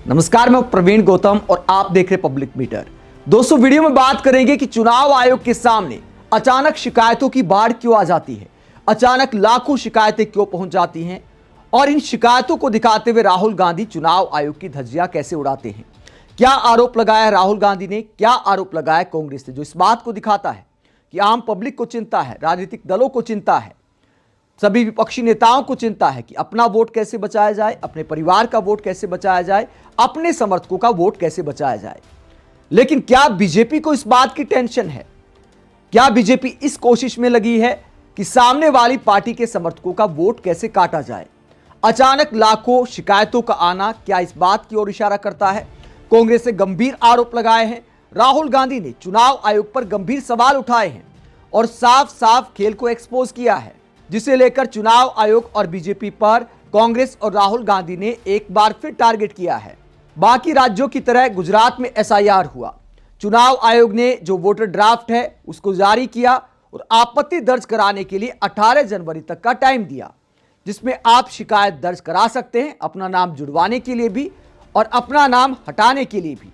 नमस्कार, मैं प्रवीण गौतम और आप देख रहे पब्लिक मीटर। दोस्तों, वीडियो में बात करेंगे कि चुनाव आयोग के सामने अचानक शिकायतों की बाढ़ क्यों आ जाती है, अचानक लाखों शिकायतें क्यों पहुंच जाती हैं और इन शिकायतों को दिखाते हुए राहुल गांधी चुनाव आयोग की धज्जियां कैसे उड़ाते हैं। क्या आरोप लगाया राहुल गांधी ने, क्या आरोप लगाया कांग्रेस ने, जो इस बात को दिखाता है कि आम पब्लिक को चिंता है, राजनीतिक दलों को चिंता है, सभी विपक्षी नेताओं को चिंता है कि अपना वोट कैसे बचाया जाए, अपने परिवार का वोट कैसे बचाया जाए, अपने समर्थकों का वोट कैसे बचाया जाए। लेकिन क्या बीजेपी को इस बात की टेंशन है? क्या बीजेपी इस कोशिश में लगी है कि सामने वाली पार्टी के समर्थकों का वोट कैसे काटा जाए? अचानक लाखों शिकायतों का आना क्या इस बात की ओर इशारा करता है? कांग्रेस ने गंभीर आरोप लगाए हैं, राहुल गांधी ने चुनाव आयोग पर गंभीर सवाल उठाए हैं और साफ साफ खेल को एक्सपोज किया है, जिसे लेकर चुनाव आयोग और बीजेपी पर कांग्रेस और राहुल गांधी ने एक बार फिर टारगेट किया है। बाकी राज्यों की तरह गुजरात में एसआईआर हुआ, चुनाव आयोग ने जो वोटर ड्राफ्ट है उसको जारी किया और आपत्ति दर्ज कराने के लिए 18 जनवरी तक का टाइम दिया, जिसमें आप शिकायत दर्ज करा सकते हैं, अपना नाम जुड़वाने के लिए भी और अपना नाम हटाने के लिए भी।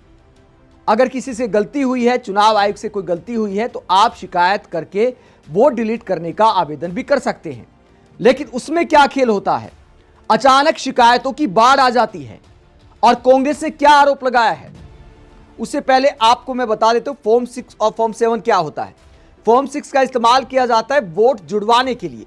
अगर किसी से गलती हुई है, चुनाव आयोग से कोई गलती हुई है, तो आप शिकायत करके वोट डिलीट करने का आवेदन भी कर सकते हैं। लेकिन उसमें क्या खेल होता है? अचानक शिकायतों की बाढ़ आ जाती है और कांग्रेस ने क्या आरोप लगाया है उससे पहले आपको मैं बता देता हूं फॉर्म 6 और फॉर्म 7 क्या होता है। फॉर्म 6 का इस्तेमाल किया जाता है वोट जुड़वाने के लिए।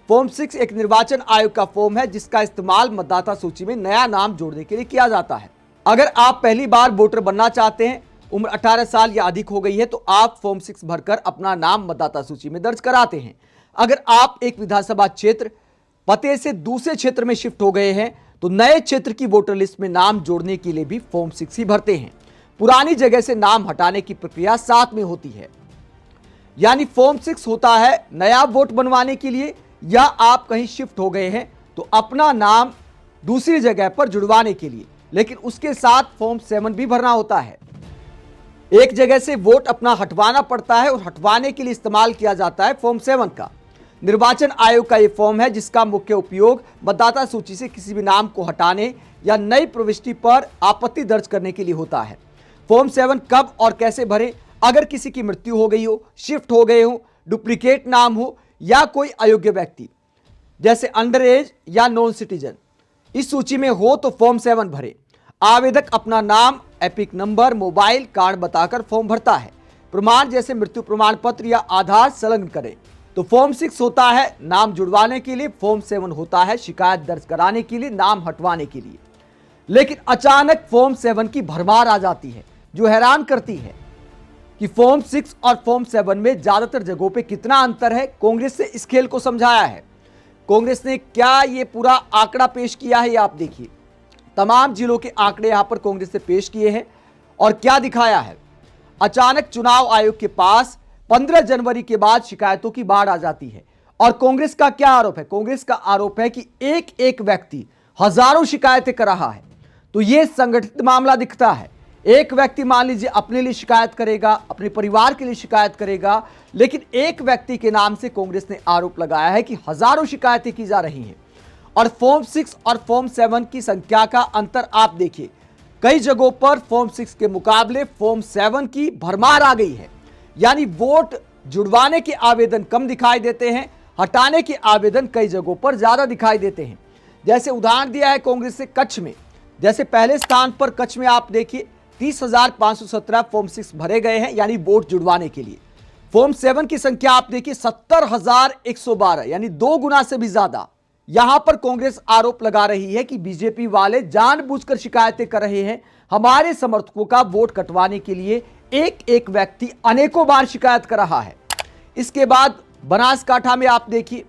फॉर्म 6 एक निर्वाचन आयोग का फॉर्म है जिसका इस्तेमाल मतदाता सूची में नया नाम जोड़ने के लिए किया जाता है। अगर आप पहली बार वोटर बनना चाहते हैं, उम्र 18 साल या अधिक हो गई है, तो आप फॉर्म 6 भरकर अपना नाम मतदाता सूची में दर्ज कराते हैं। अगर आप एक विधानसभा क्षेत्र पते से दूसरे क्षेत्र में शिफ्ट हो गए हैं तो नए क्षेत्र की वोटर लिस्ट में नाम जोड़ने के लिए भी फॉर्म 6 ही भरते हैं। पुरानी जगह से नाम हटाने की प्रक्रिया साथ में होती है। यानी फॉर्म 6 होता है नया वोट बनवाने के लिए, या आप कहीं शिफ्ट हो गए हैं तो अपना नाम दूसरी जगह पर जुड़वाने के लिए। लेकिन उसके साथ फॉर्म 7 भी भरना होता है। एक जगह से वोट अपना हटवाना पड़ता है और हटवाने के लिए इस्तेमाल किया जाता है फॉर्म 7 का। निर्वाचन आयोग का यह फॉर्म है जिसका मुख्य उपयोग मतदाता सूची से किसी भी नाम को हटाने या नई प्रविष्टि पर आपत्ति दर्ज करने के लिए होता है। फॉर्म 7 कब और कैसे भरें? अगर किसी की मृत्यु हो गई हो, शिफ्ट हो गए हो, डुप्लीकेट नाम हो या कोई अयोग्य व्यक्ति जैसे अंडर एज या नॉन सिटीजन इस सूची में हो तो फॉर्म 7 भरे। आवेदक अपना नाम, एपिक नंबर, मोबाइल कार्ड बताकर फॉर्म भरता है। प्रमाण जैसे मृत्यु प्रमाण पत्र या आधार संलग्न करें। तो फॉर्म 6 होता है नाम जुड़वाने के लिए, फॉर्म 7 होता है शिकायत दर्ज कराने के लिए, नाम हटवाने के लिए। लेकिन अचानक फॉर्म 7 की भरमार आ जाती है जो हैरान करती है कि फॉर्म 6 और फॉर्म 7 में ज्यादातर जगहों पे कितना अंतर है। कांग्रेस ने इस खेल को समझाया है। कांग्रेस ने क्या ये पूरा आंकड़ा पेश किया है, ये आप देखिए। तमाम जिलों के आंकड़े यहां पर कांग्रेस ने पेश किए हैं और क्या दिखाया है। अचानक चुनाव आयोग के पास 15 जनवरी के बाद शिकायतों की बाढ़ आ जाती है। और कांग्रेस का क्या आरोप है? कांग्रेस का आरोप है कि एक एक व्यक्ति हजारों शिकायतें कर रहा है। तो यह संगठित मामला दिखता है। एक व्यक्ति मान लीजिए अपने लिए शिकायत करेगा, अपने परिवार के लिए शिकायत करेगा, लेकिन एक व्यक्ति के नाम से कांग्रेस ने आरोप लगाया है कि हजारों शिकायतें की जा रही हैं। और फॉर्म 6 और फॉर्म 7 की संख्या का अंतर आप देखिए। कई जगहों पर फॉर्म 6 के मुकाबले फॉर्म 7 की भरमार आ गई है। यानी वोट जुड़वाने के आवेदन कम दिखाई देते हैं, हटाने के आवेदन कई जगहों पर ज्यादा दिखाई देते हैं। जैसे उदाहरण दिया है कांग्रेस ने कच्छ में। जैसे पहले स्थान पर कच्छ में आप देखिए 30,517 फॉर्म 6 भरे गए हैं, यानी वोट जुड़वाने के लिए। फॉर्म 7 की संख्या आप देखिए 70,112, यानी 2 गुना से भी ज्यादा। यहां पर कांग्रेस आरोप लगा रही है कि बीजेपी वाले जानबूझकर शिकायतें कर रहे हैं। हमारे समर्थकों का वोट कटवाने के लिए एक एक व्यक्ति अनेकों बार शिकायत कर रहा है। इसके बाद बनासकांठा में आप देखिए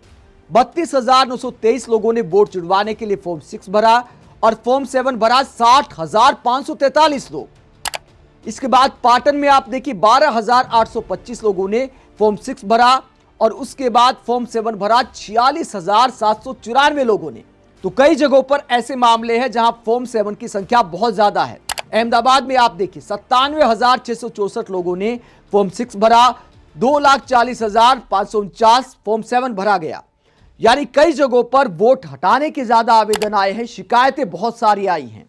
32,923 लोगों ने वोट जुड़वाने के लिए फॉर्म 6 भरा और फॉर्म 7 भरा 60,543 लोग। इसके बाद पाटन में आप देखिए 12,825 लोगों ने फॉर्म 6 भरा और उसके बाद फॉर्म 7 भरा 46,794 लोगों ने। तो कई जगहों पर ऐसे मामले हैं जहां फॉर्म 7 की संख्या बहुत ज्यादा है। अहमदाबाद में आप देखिए 97,664 लोगों ने फॉर्म 6 भरा, 2,40,549 फॉर्म 7 भरा गया। यानी कई जगहों पर वोट हटाने के ज्यादा आवेदन आए हैं, शिकायतें बहुत सारी आई हैं।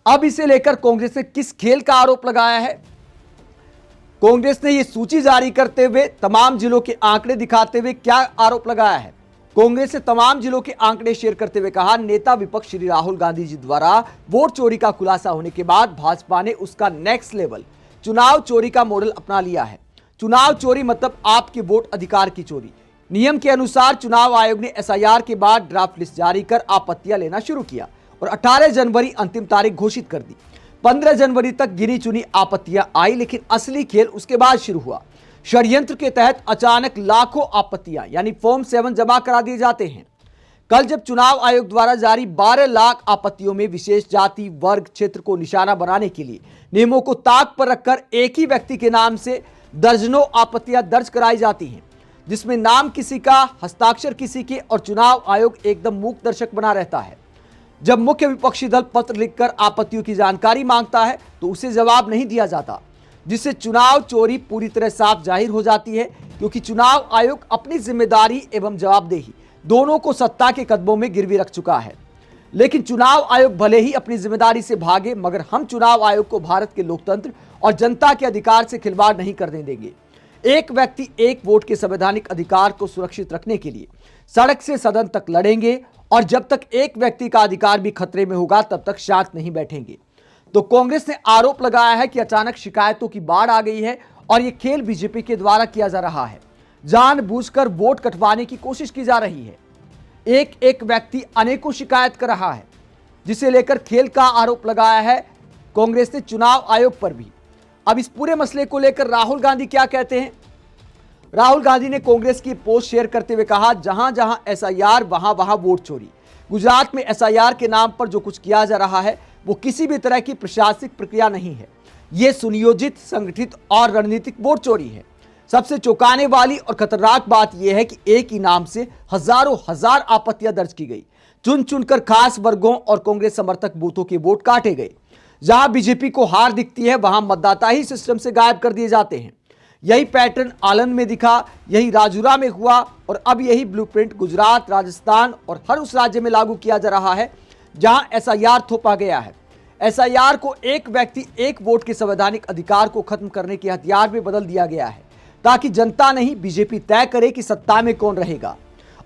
अब इसे लेकर कांग्रेस ने किस खेल का आरोप लगाया है? कांग्रेस ने यह सूची जारी करते हुए तमाम जिलों के आंकड़े दिखाते हुए क्या आरोप लगाया है? कांग्रेस ने तमाम जिलों के आंकड़े शेयर करते हुए कहा, नेता विपक्ष श्री राहुल गांधी जी द्वारा वोट चोरी का खुलासा होने के बाद भाजपा ने उसका नेक्स्ट लेवल चुनाव चोरी का मॉडल अपना लिया है। चुनाव चोरी मतलब आपके वोट अधिकार की चोरी। नियम के अनुसार चुनाव आयोग ने एसआईआर के बाद ड्राफ्ट लिस्ट जारी कर आपत्तियां लेना शुरू किया और 18 जनवरी अंतिम तारीख घोषित कर दी। 15 जनवरी तक गिनी चुनी आपत्तियां आई, लेकिन असली खेल उसके बाद शुरू हुआ। षड्यंत्र के तहत अचानक लाखों आपत्तियां यानी फॉर्म 7 जमा करा दिए जाते हैं। कल जब चुनाव आयोग द्वारा जारी 12 लाख आपत्तियों में विशेष जाति वर्ग क्षेत्र को निशाना बनाने के लिए नियमों को ताक पर रखकर एक ही व्यक्ति के नाम से दर्जनों आपत्तियां दर्ज कराई जाती हैं, जिसमें नाम किसी का, हस्ताक्षर किसी के और चुनाव आयोग एकदम मूक दर्शक बना रहता है। जब मुख्य विपक्षी दल पत्र लिखकर आपत्तियों की जानकारी मांगता है तो उसे जवाब नहीं दिया जाता, जिससे चुनाव चोरी पूरी तरह साफ जाहिर हो जाती है, क्योंकि चुनाव आयोग अपनी जिम्मेदारी एवं जवाबदेही दोनों को सत्ता के कदमों में गिरवी रख चुका है। लेकिन चुनाव आयोग भले ही अपनी जिम्मेदारी से भागे, मगर हम चुनाव आयोग को भारत के लोकतंत्र और जनता के अधिकार से खिलवाड़ नहीं करने देंगे। एक व्यक्ति एक वोट के संवैधानिक अधिकार को सुरक्षित रखने के लिए सड़क से सदन तक लड़ेंगे और जब तक एक व्यक्ति का अधिकार भी खतरे में होगा तब तक शांत नहीं बैठेंगे। तो कांग्रेस ने आरोप लगाया है कि अचानक शिकायतों की बाढ़ आ गई है और यह खेल बीजेपी के द्वारा किया जा रहा है। जानबूझकर वोट कटवाने की कोशिश की जा रही है। एक एक व्यक्ति अनेकों शिकायत कर रहा है, जिसे लेकर खेल का आरोप लगाया है कांग्रेस ने चुनाव आयोग पर भी। अब इस पूरे मसले को लेकर राहुल गांधी क्या कहते हैं? राहुल गांधी ने कांग्रेस की पोस्ट शेयर करते हुए कहा, जहां जहां एसआईआर वहां वहां वोट चोरी। गुजरात में एसआईआर के नाम पर जो कुछ किया जा रहा है वो किसी भी तरह की प्रशासनिक प्रक्रिया नहीं है, यह सुनियोजित, संगठित और रणनीतिक वोट चोरी है। सबसे चौंकाने वाली और खतरनाक बात यह है कि एक ही नाम से हजारों हजार आपत्तियां दर्ज की गई। चुन चुनकर खास वर्गों और कांग्रेस समर्थक बूथों के वोट काटे गए। जहां बीजेपी को हार दिखती है वहां मतदाता ही सिस्टम से गायब कर दिए जाते हैं। यही पैटर्न आलन में दिखा, यही राजूरा में हुआ और अब यही ब्लूप्रिंट गुजरात, राजस्थान और हर उस राज्य में लागू किया जा रहा है जहां एसआईआर थोपा गया है। एसआईआर को एक व्यक्ति एक वोट के संवैधानिक अधिकार को खत्म करने के हथियार में बदल दिया गया है, ताकि जनता नहीं बीजेपी तय करे कि सत्ता में कौन रहेगा।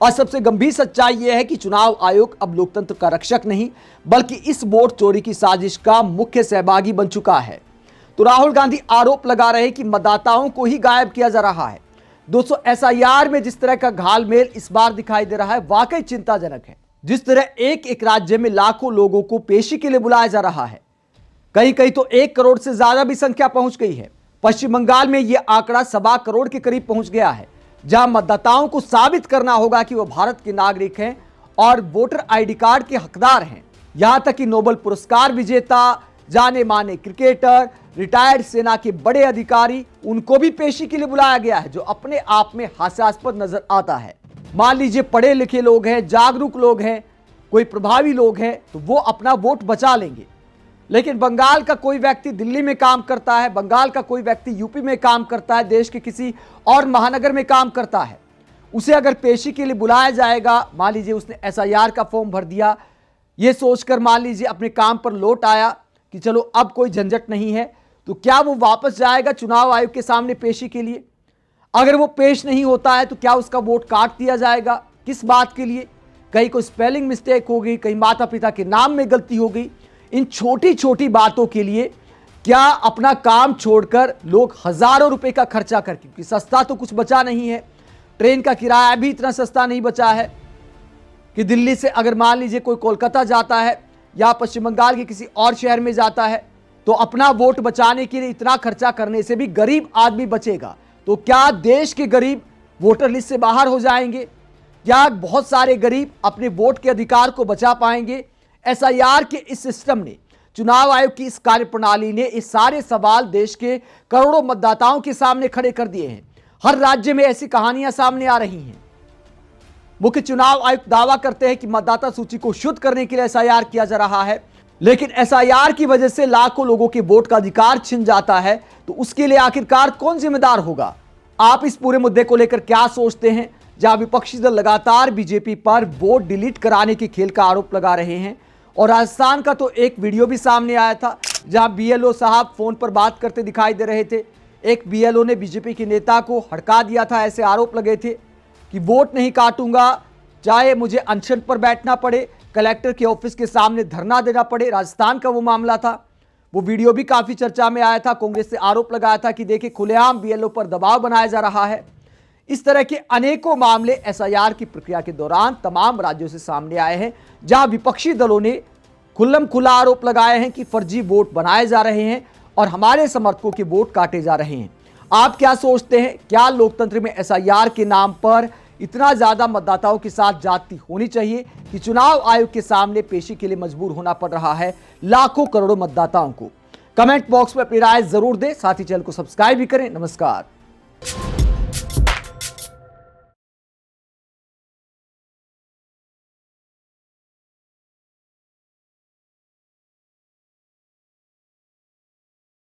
और सबसे गंभीर सच्चाई यह है कि चुनाव आयोग अब लोकतंत्र का रक्षक नहीं बल्कि इस वोट चोरी की साजिश का मुख्य सहभागी बन चुका है। तो राहुल गांधी आरोप लगा रहे हैं कि मतदाताओं को ही गायब किया जा रहा है। दोस्तों, एसआईआर में जिस तरह का घालमेल इस बार दिखाई दे रहा है वाकई चिंताजनक है। जिस तरह एक एक राज्य में लाखों लोगों को पेशी के लिए बुलाया जा रहा है, कहीं कहीं तो 1 करोड़ से ज्यादा भी संख्या पहुंच गई है। पश्चिम बंगाल में यह आंकड़ा 1.25 करोड़ के करीब पहुंच गया है, जहां मतदाताओं को साबित करना होगा कि वह भारत के नागरिक हैं और वोटर आईडी कार्ड के हकदार हैं। यहां तक कि नोबेल पुरस्कार विजेता, जाने माने क्रिकेटर, रिटायर्ड सेना के बड़े अधिकारी, उनको भी पेशी के लिए बुलाया गया है, जो अपने आप में हास्यास्पद नजर आता है। मान लीजिए पढ़े लिखे लोग हैं, जागरूक लोग हैं, कोई प्रभावी लोग हैं, तो वो अपना वोट बचा लेंगे। लेकिन बंगाल का कोई व्यक्ति दिल्ली में काम करता है, बंगाल का कोई व्यक्ति यूपी में काम करता है, देश के किसी और महानगर में काम करता है, उसे अगर पेशी के लिए बुलाया जाएगा, मान लीजिए उसने एसआईआर का फॉर्म भर दिया, ये सोचकर मान लीजिए अपने काम पर लौट आया कि चलो अब कोई झंझट नहीं है, तो क्या वो वापस जाएगा चुनाव आयोग के सामने पेशी के लिए? अगर वो पेश नहीं होता है तो क्या उसका वोट काट दिया जाएगा? किस बात के लिए? कहीं कोई स्पेलिंग मिस्टेक हो गई, कहीं माता पिता के नाम में गलती हो गई। इन छोटी छोटी बातों के लिए क्या अपना काम छोड़कर लोग हजारों रुपए का खर्चा करके, क्योंकि सस्ता तो कुछ बचा नहीं है, ट्रेन का किराया भी इतना सस्ता नहीं बचा है कि दिल्ली से अगर मान लीजिए कोई कोलकाता जाता है या पश्चिम बंगाल के किसी और शहर में जाता है, तो अपना वोट बचाने के लिए इतना खर्चा करने से भी गरीब आदमी बचेगा। तो क्या देश के गरीब वोटर लिस्ट से बाहर हो जाएंगे? क्या बहुत सारे गरीब अपने वोट के अधिकार को बचा पाएंगे? एसआईआर के इस सिस्टम ने, चुनाव आयोग की इस कार्यप्रणाली ने इस सारे सवाल देश के करोड़ों मतदाताओं के सामने खड़े कर दिए हैं। हर राज्य में ऐसी कहानियां सामने आ रही हैं। मुख्य चुनाव आयुक्त दावा करते हैं कि मतदाता सूची को शुद्ध करने के लिए एसआईआर किया जा रहा है, लेकिन एसआईआर की वजह से लाखों लोगों के वोट का अधिकार छिन जाता है, तो उसके लिए आखिरकार कौन जिम्मेदार होगा? आप इस पूरे मुद्दे को लेकर क्या सोचते हैं? जहां विपक्षी दल लगातार बीजेपी पर वोट डिलीट कराने के खेल का आरोप लगा रहे हैं, और राजस्थान का तो एक वीडियो भी सामने आया था जहां बीएलओ साहब फोन पर बात करते दिखाई दे रहे थे। एक बीएलओ ने बीजेपी के नेता को हड़का दिया था, ऐसे आरोप लगे थे कि वोट नहीं काटूंगा, चाहे मुझे अनशन पर बैठना पड़े, कलेक्टर के ऑफिस के सामने धरना देना पड़े। राजस्थान का वो मामला था, वो वीडियो भी काफी चर्चा में आया था। कांग्रेस से आरोप लगाया था कि देखिए खुलेआम बीएलओ पर दबाव बनाया जा रहा है। इस तरह के अनेकों मामले एसआईआर की प्रक्रिया के दौरान तमाम राज्यों से सामने आए हैं, जहां विपक्षी दलों ने खुल्लम खुला आरोप लगाए हैं कि फर्जी वोट बनाए जा रहे हैं और हमारे समर्थकों के वोट काटे जा रहे हैं। आप क्या सोचते हैं, क्या लोकतंत्र में एसआईआर के नाम पर इतना ज्यादा मतदाताओं के साथ जाति होनी चाहिए कि चुनाव आयोग के सामने पेशी के लिए मजबूर होना पड़ रहा है लाखों करोड़ों मतदाताओं को? कमेंट बॉक्स में अपनी राय जरूर दें, साथ ही चैनल को सब्सक्राइब भी करें। नमस्कार।